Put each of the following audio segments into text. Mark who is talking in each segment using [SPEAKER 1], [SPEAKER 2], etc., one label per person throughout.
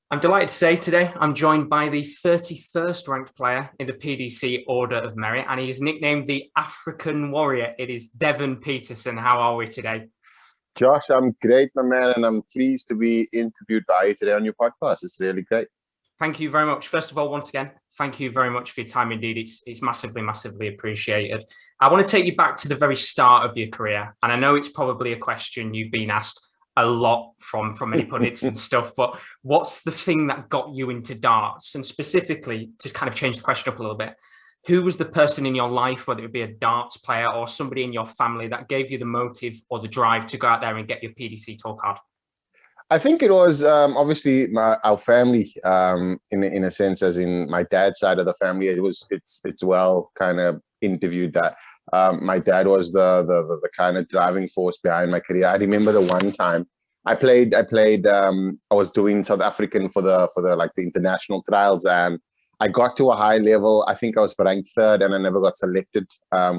[SPEAKER 1] I'm delighted to say today I'm joined by the 31st ranked player in the PDC Order of Merit, and he's nicknamed the African Warrior. It is Devon Petersen. How are we today?
[SPEAKER 2] Josh, I'm great, my man, and I'm pleased to be interviewed by you today on your podcast. It's really great.
[SPEAKER 1] Thank you very much. First of all, once again, thank you very much for your time. Indeed, it's massively, massively appreciated. I want to take you back to the very start of your career, and I know it's probably a question you've been asked a lot from many pundits and stuff, but what's the thing that got you into darts? And specifically, to kind of change the question up a little bit, who was the person in your life, whether it be a darts player or somebody in your family, that gave you the motive or the drive to go out there and get your PDC tour card?
[SPEAKER 2] I think it was obviously our family, in a sense, as in my dad's side of the family. It's well kind of interviewed that my dad was the kind of driving force behind my career. I remember the one time I played. I was doing South African for the international trials, and I got to a high level. I think I was ranked third, and I never got selected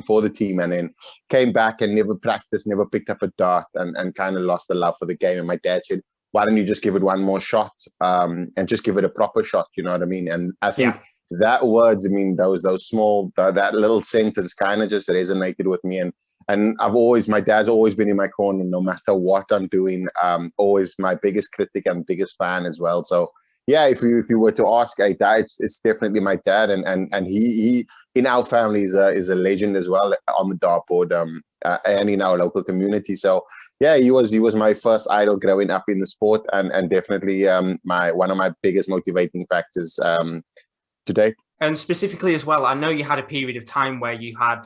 [SPEAKER 2] for the team. And then came back and never practiced, never picked up a dart, and kind of lost the love for the game. And my dad said, why don't you just give it one more shot, and just give it a proper shot? You know what I mean? And I think that words, I mean, those small, that little sentence kind of just resonated with me. And my dad's always been in my corner, no matter what I'm doing. Always my biggest critic and biggest fan as well. So yeah, if you were to ask a dad, it's definitely my dad, and he in our family is a legend as well on the dartboard, and in our local community. So yeah, he was my first idol growing up in the sport, and definitely one of my biggest motivating factors to date.
[SPEAKER 1] And specifically as well, I know you had a period of time where you had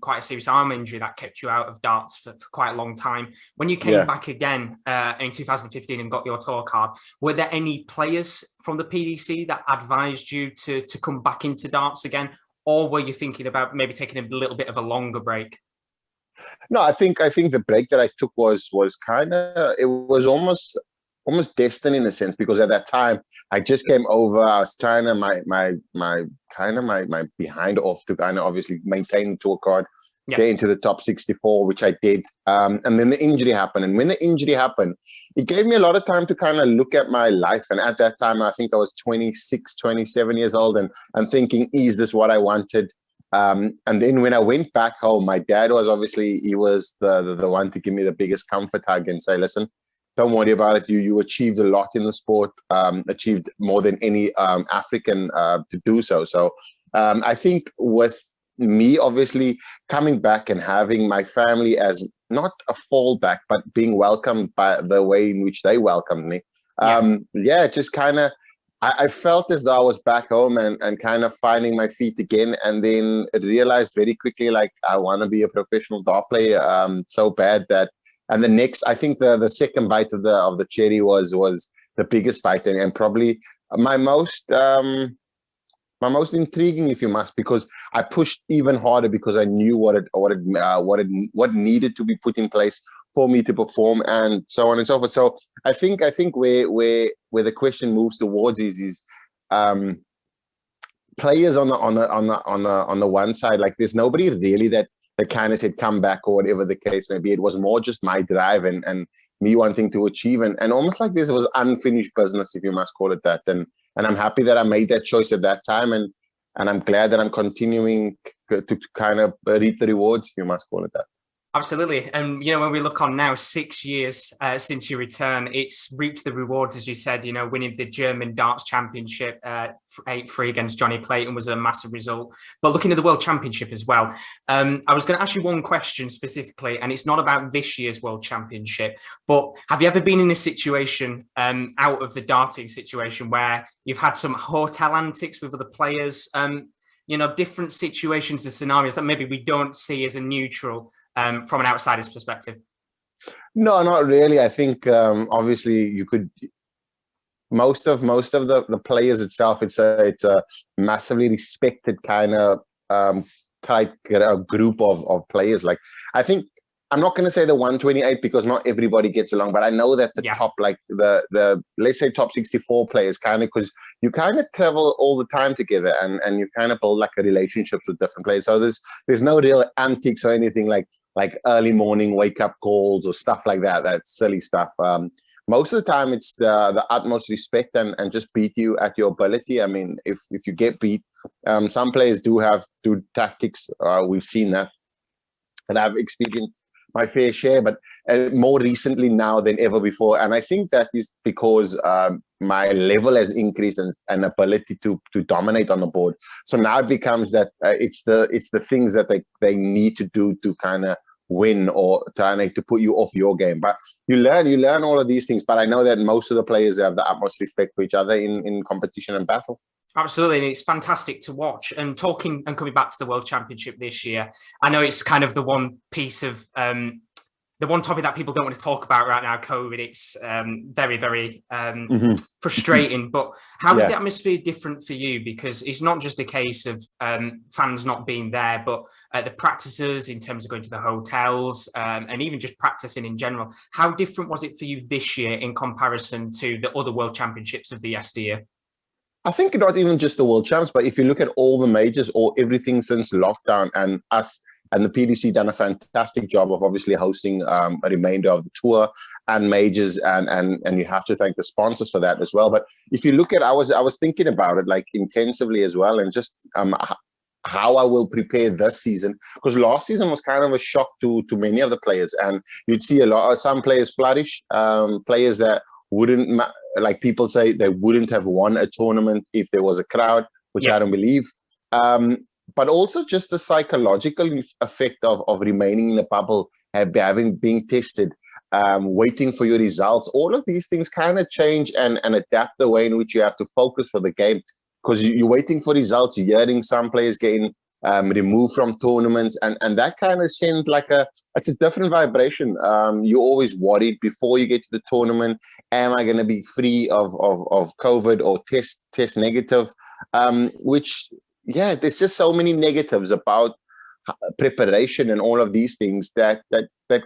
[SPEAKER 1] quite a serious arm injury that kept you out of darts for quite a long time. When you came back again in 2015 and got your tour card, were there any players from the PDC that advised you to come back into darts again? Or were you thinking about maybe taking a little bit of a longer break?
[SPEAKER 2] No, I think the break that I took was kind of, it was almost destined in a sense, because at that time I just came over. I was trying to my behind off to kind of obviously maintain the tour card, get into the top 64, which I did. And then the injury happened. And when the injury happened, it gave me a lot of time to kind of look at my life. And at that time, I think I was 26, 27 years old, and thinking, is this what I wanted? And then when I went back home, my dad was he was the one to give me the biggest comfort hug and say, listen, don't worry about it. You achieved a lot in the sport, achieved more than any African to do so. So I think with me, obviously, coming back and having my family as not a fallback, but being welcomed by the way in which they welcomed me. Just kind of, I felt as though I was back home and kind of finding my feet again. And then realized very quickly, like, I want to be a professional dart player so bad that. And the next, I think the second bite of the cherry was the biggest bite, and probably my most intriguing, if you must, because I pushed even harder because I knew what needed to be put in place for me to perform, and so on and so forth. So I think where the question moves towards is players on the one side, like there's nobody really that kind of said come back or whatever the case may be. It was more just my drive and me wanting to achieve, and almost like this was unfinished business, if you must call it that. And I'm happy that I made that choice at that time, and I'm glad that I'm continuing to kind of reap the rewards, if you must call it that.
[SPEAKER 1] Absolutely. And, you know, when we look on now, 6 years since your return, it's reaped the rewards, as you said, you know, winning the German Darts Championship 8-3 against Johnny Clayton was a massive result. But looking at the World Championship as well, I was going to ask you one question specifically, and it's not about this year's World Championship, but have you ever been in a situation out of the darting situation where you've had some hotel antics with other players, you know, different situations and scenarios that maybe we don't see as a neutral from an outsider's perspective?
[SPEAKER 2] No, not really. I think obviously you could. Most of the players itself, it's a massively respected kind of tight group of players. Like, I think I'm not going to say the 128 because not everybody gets along, but I know that the top, like the let's say top 64 players, kind of, because you kind of travel all the time together and you kind of build like a relationships with different players. So there's no real antics or anything like early morning wake up calls or stuff like that. That's silly stuff. most of the time it's the utmost respect and just beat you at your ability. I mean, if you get beat, some players do tactics. We've seen that, and I've experienced my fair share, but more recently now than ever before. And I think that is because my level has increased and ability to dominate on the board. So now it becomes that it's the things that they need to do to kind of win or trying to put you off your game. But you learn all of these things. But I know that most of the players have the utmost respect for each other in competition and battle.
[SPEAKER 1] Absolutely, and it's fantastic to watch. And talking and coming back to the World Championship this year, I know it's kind of the one piece of the one topic that people don't want to talk about right now, COVID. It's very, very frustrating. But how is the atmosphere different for you? Because it's not just a case of fans not being there, but the practices in terms of going to the hotels and even just practicing in general. How different was it for you this year in comparison to the other World Championships of the yesteryear?
[SPEAKER 2] I think not even just the World Champs, but if you look at all the majors or everything since lockdown, and us and the PDC done a fantastic job of obviously hosting a remainder of the tour and majors, and you have to thank the sponsors for that as well. But if you look at, I was thinking about it like intensively as well, and just how I will prepare this season, because last season was kind of a shock to many of the players, and you'd see some players flourish, players that wouldn't, like people say, they wouldn't have won a tournament if there was a crowd, which I don't believe. But also just the psychological effect of remaining in the bubble, being tested, waiting for your results. All of these things kind of change and adapt the way in which you have to focus for the game, because you're waiting for results. You're hearing some players getting removed from tournaments, and that kind of sends it's a different vibration. You're always worried before you get to the tournament. Am I going to be free of COVID or test negative? There's just so many negatives about preparation and all of these things that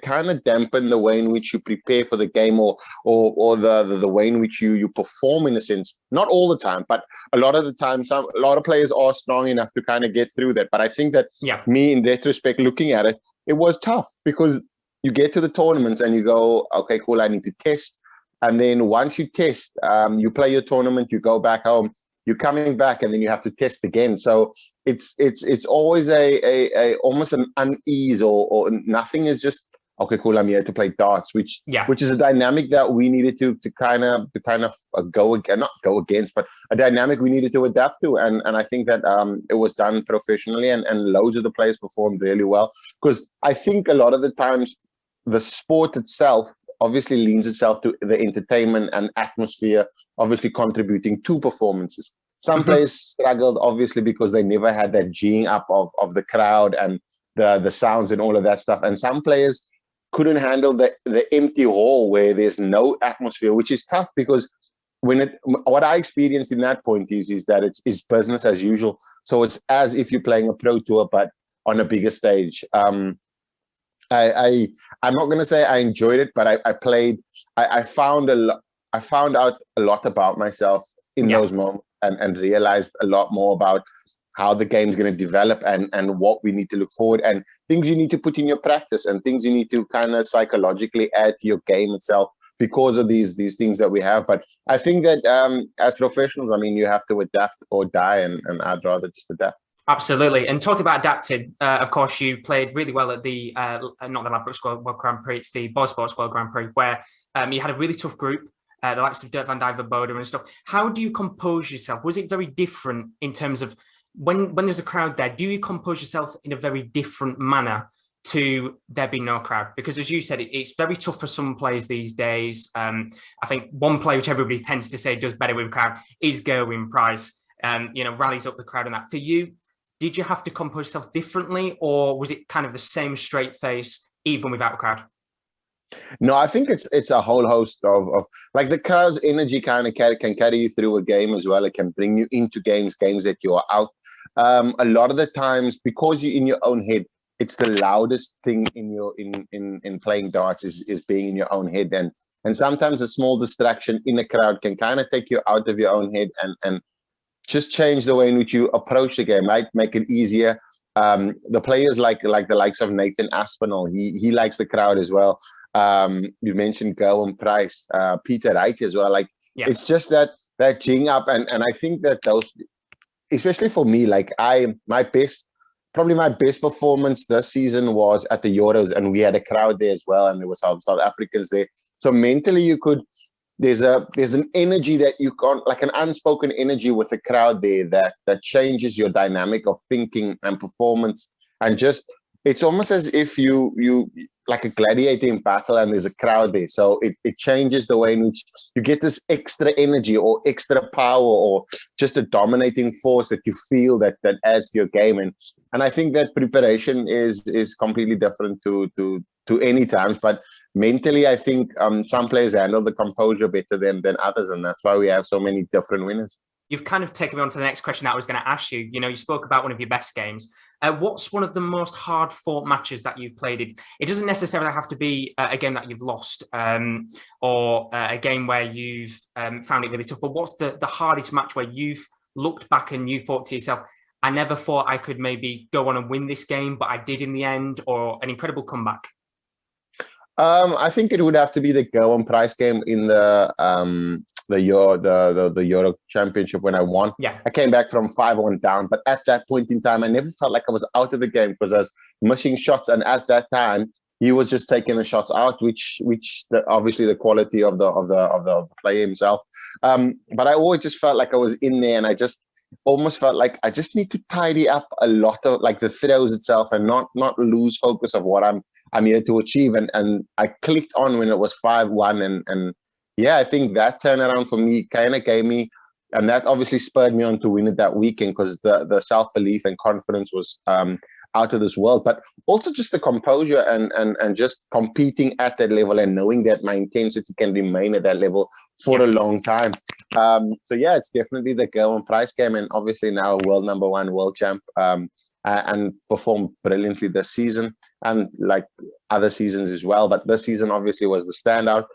[SPEAKER 2] kind of dampen the way in which you prepare for the game, or the way in which you perform, in a sense. Not all the time, but a lot of the time, a lot of players are strong enough to kind of get through that. But I think that me, in retrospect, looking at it, it was tough, because you get to the tournaments and you go, okay, cool, I need to test. And then once you test, you play your tournament, you go back home, you're coming back, and then you have to test again. So it's always a almost an unease, or nothing is just, okay, cool, I'm here to play darts, which is a dynamic that we needed to kind of not go against, but a dynamic we needed to adapt to. And I think that it was done professionally, and loads of the players performed really well, because I think a lot of the times the sport itself obviously leans itself to the entertainment and atmosphere, obviously contributing to performances. Some players struggled, obviously, because they never had that geeing up of the crowd and the sounds and all of that stuff. And some players couldn't handle the empty hall where there's no atmosphere, which is tough, because what I experienced in that point is that it's business as usual. So it's as if you're playing a pro tour, but on a bigger stage. I'm not going to say I enjoyed it, but I found out a lot about myself in those moments, and realized a lot more about how the game's going to develop, and what we need to look forward, and things you need to put in your practice, and things you need to kind of psychologically add to your game itself because of these things that we have. But I think that as professionals, I mean, you have to adapt or die, and I'd rather just adapt.
[SPEAKER 1] Absolutely. And talking about adapting, of course, you played really well at the, not the Ladbrokes World Grand Prix, it's the Boy Sports World Grand Prix, where you had a really tough group, the likes of Dirk van Dijvenbode and stuff. How do you compose yourself? Was it very different in terms of when there's a crowd there? Do you compose yourself in a very different manner to there being no crowd? Because as you said, it's very tough for some players these days. I think one player which everybody tends to say does better with a crowd is Gerwyn Price. Rallies up the crowd and that. For you, did you have to compose yourself differently, or was it kind of the same straight face even without a crowd?
[SPEAKER 2] No, I think it's a whole host of like the crowd's energy kind of can carry you through a game as well. It can bring you into games that you are out. A lot of the times, because you're in your own head, it's the loudest thing in playing darts is being in your own head, and sometimes a small distraction in a crowd can kind of take you out of your own head and just change the way in which you approach the game, right? Make it easier. The players like the likes of Nathan Aspinall, he likes the crowd as well. You mentioned Gerwin Price, Peter Wright as well. Like it's just that jing up, and I think that those, especially for me, like probably my best performance this season was at the Euros, and we had a crowd there as well, and there were some South Africans there. So mentally, there's an energy that you can't, like an unspoken energy with the crowd there that changes your dynamic of thinking and performance, and just it's almost as if you like a gladiator in battle and there's a crowd there. So it changes the way in which you get this extra energy or extra power or just a dominating force that you feel that adds to your game. And I think that preparation is completely different to any times. But mentally, I think some players handle the composure better than others. And that's why we have so many different winners.
[SPEAKER 1] You've kind of taken me on to the next question that I was going to ask you. You know, you spoke about one of your best games. What's one of the most hard-fought matches that you've played in? It doesn't necessarily have to be a game that you've lost or a game where you've found it really tough. But what's the hardest match where you've looked back and you thought to yourself, I never thought I could maybe go on and win this game, but I did in the end, or an incredible comeback?
[SPEAKER 2] I think it would have to be the Gerwin Price game in the Euro Championship when I won.
[SPEAKER 1] Yeah.
[SPEAKER 2] I came back from 5-1 down, but at that point in time, I never felt like I was out of the game because I was missing shots. And at that time, he was just taking the shots out, which obviously the quality of the player himself. But I always just felt like I was in there, and I just almost felt like I just need to tidy up a lot of like the throws itself and not lose focus of what I'm here to achieve. And I clicked on when it was 5-1 and yeah, I think that turnaround for me kind of gave me, and that obviously spurred me on to win it that weekend because the self-belief and confidence was out of this world. But also just the composure and just competing at that level and knowing that my intensity can remain at that level for a long time. So yeah, it's definitely the Gerwin Price game, and obviously now world #1 world champ, and performed brilliantly this season and like other seasons as well. But this season obviously was the standout.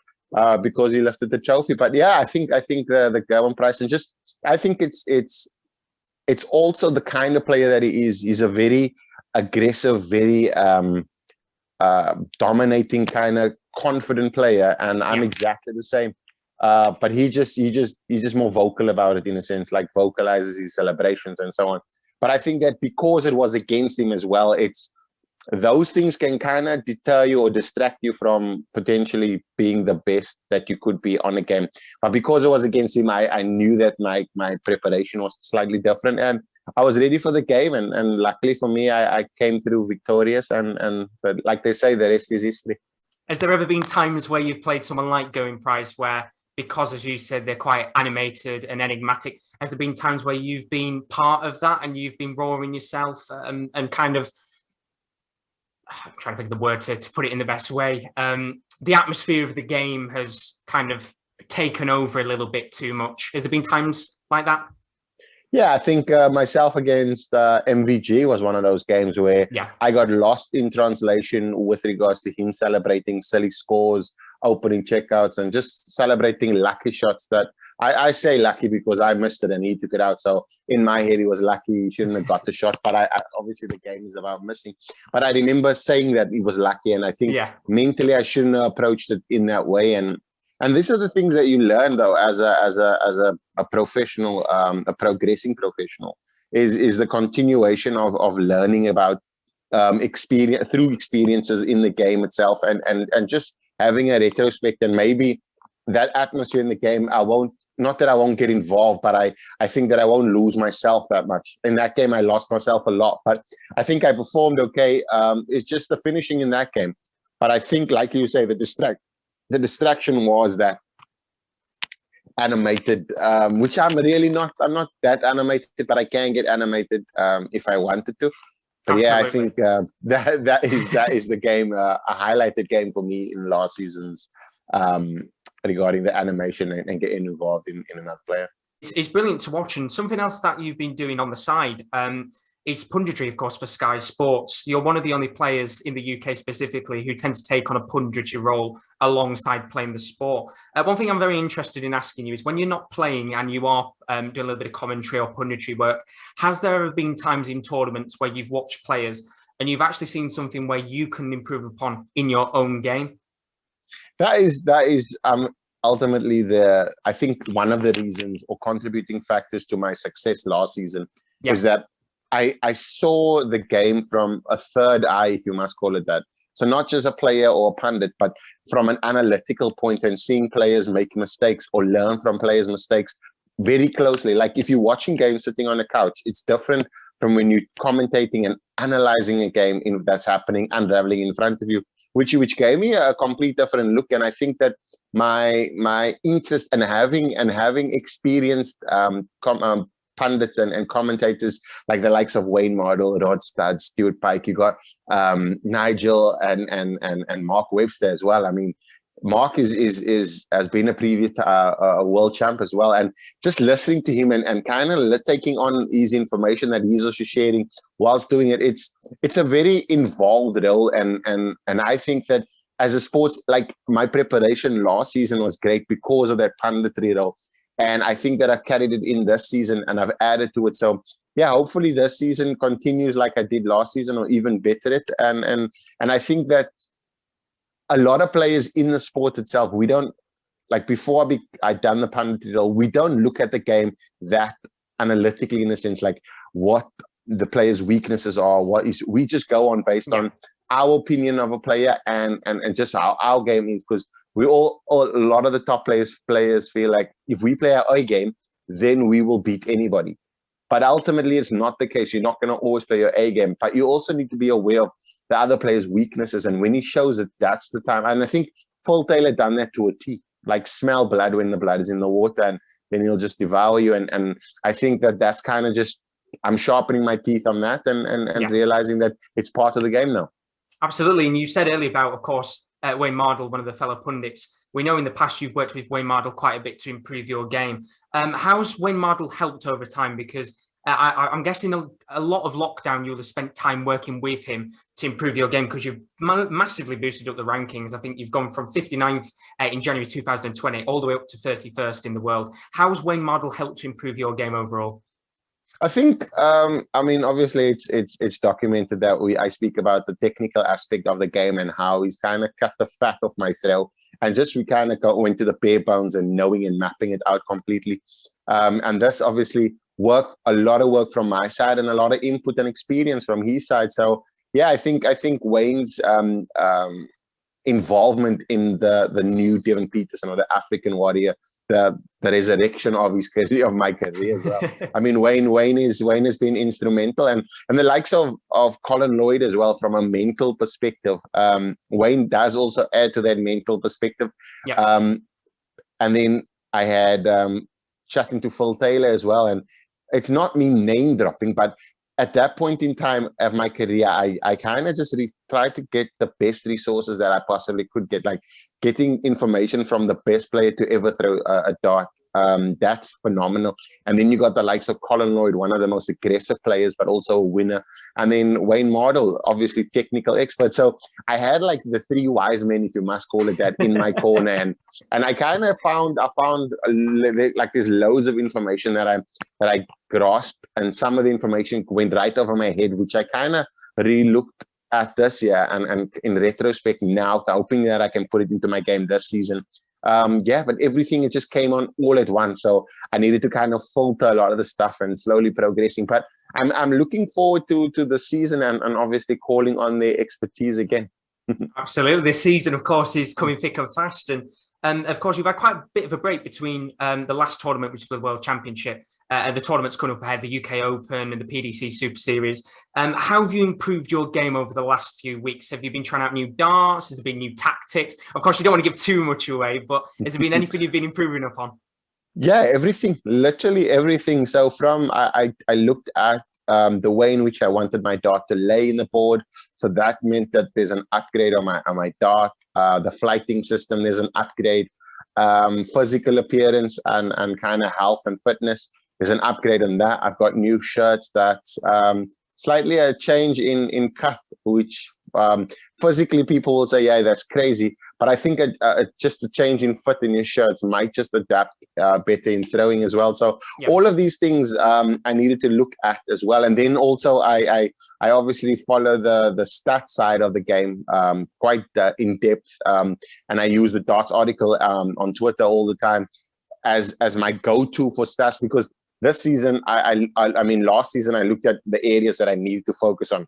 [SPEAKER 2] Because he lifted the trophy. But yeah, I think the Gerwin Price, and just I think it's also the kind of player that he is. He's a very aggressive, very dominating kind of confident player, and I'm exactly the same. But he's just more vocal about it, in a sense, like vocalizes his celebrations and so on. But I think that because it was against him as well, those things can kind of deter you or distract you from potentially being the best that you could be on a game. But because it was against him, I knew that my preparation was slightly different, and I was ready for the game. And luckily for me, I came through victorious. And like they say, the rest is history.
[SPEAKER 1] Has there ever been times where you've played someone like Gerwin Price where, because as you said, they're quite animated and enigmatic, has there been times where you've been part of that and you've been roaring yourself and kind of, I'm trying to think of the word to put it in the best way. The atmosphere of the game has kind of taken over a little bit too much. Has there been times like that?
[SPEAKER 2] Yeah, I think myself against MVG was one of those games where I got lost in translation with regards to him celebrating silly scores, opening checkouts, and just celebrating lucky shots that I say lucky because I missed it and he took it out. So in my head, he was lucky. He shouldn't have got the shot. But I obviously the game is about missing. But I remember saying that he was lucky. And I think mentally I shouldn't have approached it in that way. And these are the things that you learn, though, as a professional, a progressing professional, is the continuation of learning about experience through experiences in the game itself, and just having a retrospect. And maybe that atmosphere in the game, not that I won't get involved, but I think that I won't lose myself that much. In that game, I lost myself a lot, but I think I performed okay. It's just the finishing in that game. But I think, like you say, the distraction was that animated, which I'm not that animated, but I can get animated if I wanted to. But absolutely. Yeah, I think that is the game, a highlighted game for me in last season's regarding the animation and getting involved in another player.
[SPEAKER 1] It's brilliant to watch. And something else that you've been doing on the side it's punditry, of course, for Sky Sports. You're one of the only players in the UK specifically who tends to take on a punditry role alongside playing the sport. One thing I'm very interested in asking you is when you're not playing and you are doing a little bit of commentary or punditry work, has there ever been times in tournaments where you've watched players and you've actually seen something where you can improve upon in your own game?
[SPEAKER 2] That is ultimately I think one of the reasons or contributing factors to my success last season was that I saw the game from a third eye, if you must call it that. So not just a player or a pundit, but from an analytical point and seeing players make mistakes or learn from players' mistakes very closely. Like if you're watching games sitting on a couch, it's different from when you're commentating and analyzing a game that's happening, unraveling in front of you, which gave me a complete different look. And I think that my interest in having experienced pundits and commentators like the likes of Wayne Mardle, Rod Studd, Stuart Pike, you got Nigel and Mark Webster as well. I mean, Mark has been a previous world champ as well, and just listening to him and kind of taking on his information that he's also sharing whilst doing it, it's a very involved role, and I think that as a sports, like my preparation last season was great because of that punditry role, and I think that I've carried it in this season and I've added to it. So yeah, hopefully this season continues like I did last season or even better it, and I think that a lot of players in the sport itself, we don't, like before I'd done the punditry role, we don't look at the game that analytically in a sense, like what the player's weaknesses are, we just go on based on our opinion of a player and just how our game is, because a lot of the top players feel like if we play our A game, then we will beat anybody. But ultimately, it's not the case. You're not going to always play your A game, but you also need to be aware of the other player's weaknesses. And when he shows it, that's the time. And I think Phil Taylor done that to a T. Like smell blood when the blood is in the water, and then he'll just devour you. And I think that's kind of just, I'm sharpening my teeth on that and realizing that it's part of the game now.
[SPEAKER 1] Absolutely. And you said earlier about, of course, Wayne Mardle, one of the fellow pundits. We know in the past you've worked with Wayne Mardle quite a bit to improve your game. How's Wayne Mardle helped over time? Because I'm guessing a lot of lockdown you'll have spent time working with him to improve your game, because you've massively boosted up the rankings. I think you've gone from 59th in January 2020 all the way up to 31st in the world. How has Wayne Mardle helped to improve your game overall?
[SPEAKER 2] I think, I mean, obviously it's documented that I speak about the technical aspect of the game and how he's kind of cut the fat off my throw, and just we kind of went to the bare bones and knowing and mapping it out completely. And this obviously a lot of work from my side and a lot of input and experience from his side. So yeah, I think Wayne's involvement in the new Devon Petersen, or the African Warrior, the resurrection of his career, of my career as well. I mean, Wayne has been instrumental, and the likes of Colin Lloyd as well from a mental perspective. Wayne does also add to that mental perspective. And then I had chatting to Phil Taylor as well, and it's not me name dropping, but at that point in time of my career, I kind of just tried to get the best resources that I possibly could get, like getting information from the best player to ever throw a dart. That's phenomenal. And then you got the likes of Colin Lloyd, one of the most aggressive players, but also a winner. And then Wayne Mardle, obviously technical expert. So I had like the three wise men, if you must call it that, in my corner. And I kind of found like there's loads of information that I grasped, and some of the information went right over my head, which I kind of re-looked at this year and in retrospect now, hoping that I can put it into my game this season. But everything, it just came on all at once, so I needed to kind of filter a lot of the stuff and slowly progressing. But I'm looking forward to the season and obviously calling on their expertise again.
[SPEAKER 1] Absolutely. This season, of course, is coming thick and fast, and of course you've had quite a bit of a break between the last tournament, which was the World Championship, and the tournaments coming up ahead, the UK Open and the PDC Super Series. How have you improved your game over the last few weeks? Have you been trying out new darts? Has there been new tactics? Of course, you don't want to give too much away, but has there been anything you've been improving upon?
[SPEAKER 2] Yeah, everything, literally everything. So from I looked at the way in which I wanted my dart to lay in the board. So that meant that there's an upgrade on my dart. The flighting system, there's an upgrade. Physical appearance and kind of health and fitness, there's an upgrade on that. I've got new shirts that's slightly a change in cut, which physically people will say, yeah, that's crazy. But I think just a change in fit in your shirts might just adapt better in throwing as well. So all of these things I needed to look at as well. And then also I obviously follow the stat side of the game quite in depth. And I use the Darts article on Twitter all the time as my go-to for stats, because this season, I mean, last season, I looked at the areas that I needed to focus on.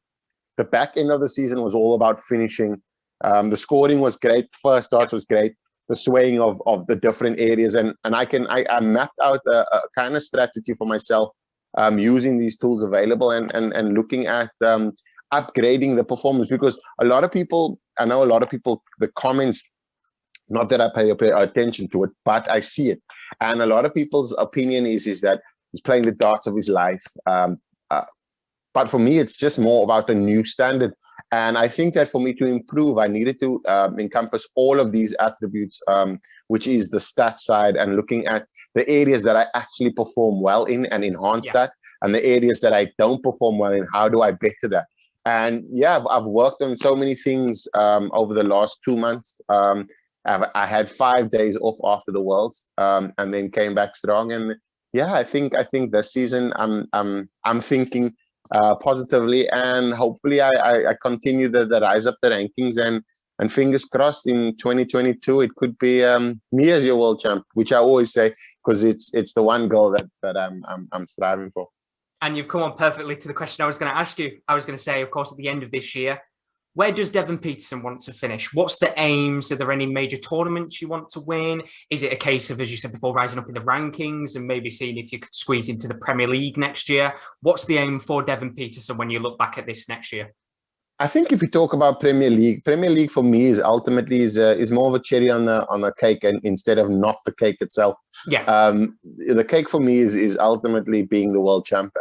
[SPEAKER 2] The back end of the season was all about finishing. The scoring was great. First darts was great. The swaying of the different areas. And I mapped out a kind of strategy for myself using these tools available and looking at upgrading the performance, because I know a lot of people, the comments, not that I pay attention to it, but I see it. And a lot of people's opinion is that he's playing the darts of his life. But for me, it's just more about a new standard. And I think that for me to improve, I needed to encompass all of these attributes, which is the stat side and looking at the areas that I actually perform well in and enhance that, and the areas that I don't perform well in, how do I better that? And yeah, I've worked on so many things over the last 2 months. I had 5 days off after the Worlds, and then came back strong. And yeah, I think this season I'm thinking positively, and hopefully I continue the rise up the rankings, and fingers crossed in 2022 it could be me as your world champ, which I always say, because it's the one goal that I'm striving for.
[SPEAKER 1] And you've come on perfectly to the question I was going to ask you. I was going to say, of course, at the end of this year, where does Devon Petersen want to finish? What's the aims? Are there any major tournaments you want to win? Is it a case of, as you said before, rising up in the rankings and maybe seeing if you could squeeze into the Premier League next year? What's the aim for Devon Petersen when you look back at this next year?
[SPEAKER 2] I think if you talk about Premier League for me is ultimately is more of a cherry on the cake, and instead of not the cake itself.
[SPEAKER 1] Yeah.
[SPEAKER 2] The cake for me is ultimately being the world champ,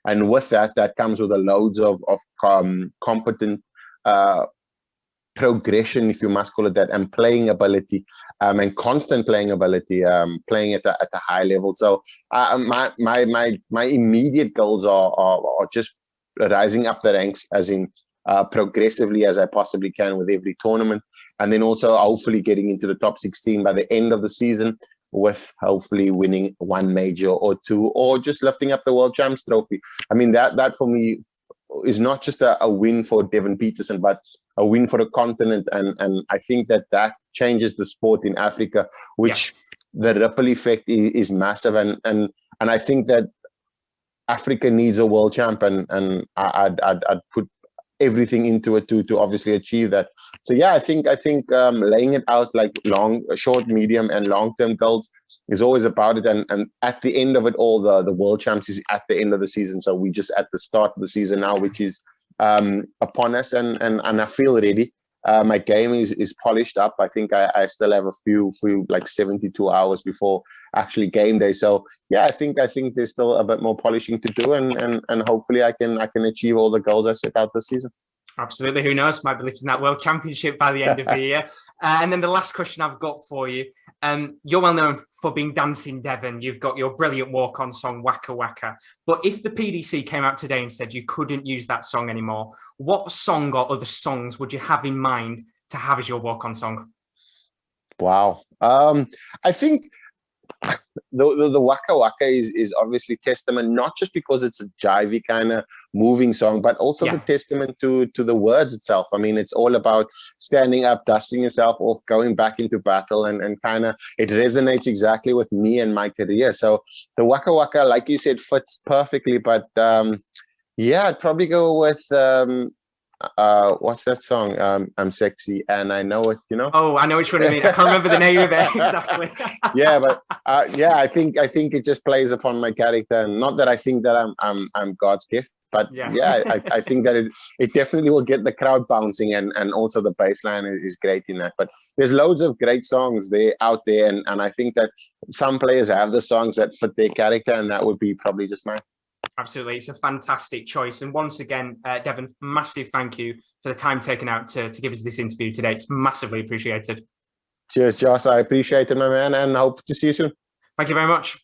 [SPEAKER 2] and with that comes with a loads of competent progression, if you must call it that, and playing ability, and constant playing ability, playing at a high level. So my immediate goals are just rising up the ranks, as in progressively as I possibly can with every tournament, and then also hopefully getting into the top 16 by the end of the season, with hopefully winning one major or two, or just lifting up the World Champs trophy. I mean, that for me is not just a win for Devon Petersen, but a win for the continent. And I think that changes the sport in Africa, which the ripple effect is massive. And I think that Africa needs a world champ, and I'd put everything into it to obviously achieve that. So yeah, I think laying it out like short, medium, and long-term goals is always about it. And at the end of it all, the world champs is at the end of the season. So we just at the start of the season now, which is upon us, and I feel ready. My game is polished up. I think I still have a few like 72 hours before actually game day. So yeah, I think there's still a bit more polishing to do, and hopefully I can achieve all the goals I set out this season.
[SPEAKER 1] Absolutely. Who knows? Might be lifting that World Championship by the end of the year. And then the last question I've got for you. You're well known for being Dancing Devon. You've got your brilliant walk-on song, Waka Waka. But if the PDC came out today and said you couldn't use that song anymore, what song or other songs would you have in mind to have as your walk-on song?
[SPEAKER 2] Wow. I think the Waka Waka is obviously testament, not just because it's a jivey kind of moving song, but also the testament to the words itself. I mean, it's all about standing up, dusting yourself off, going back into battle, and kind of it resonates exactly with me and my career. So the Waka Waka, like you said, fits perfectly. But yeah, I'd probably go with what's that song? I'm sexy and I know it, you know.
[SPEAKER 1] Oh, I know which one you mean. I can't remember the name of it exactly.
[SPEAKER 2] Yeah, but yeah, I think it just plays upon my character, and not that I think that I'm God's gift, but yeah, I think that it definitely will get the crowd bouncing, and also the bass line is great in that. But there's loads of great songs out there, and I think that some players have the songs that fit their character, and that would be probably just mine.
[SPEAKER 1] Absolutely. It's a fantastic choice. And once again, Devon, massive thank you for the time taken out to give us this interview today. It's massively appreciated.
[SPEAKER 2] Cheers, Josh. I appreciate it, my man, and hope to see you soon.
[SPEAKER 1] Thank you very much.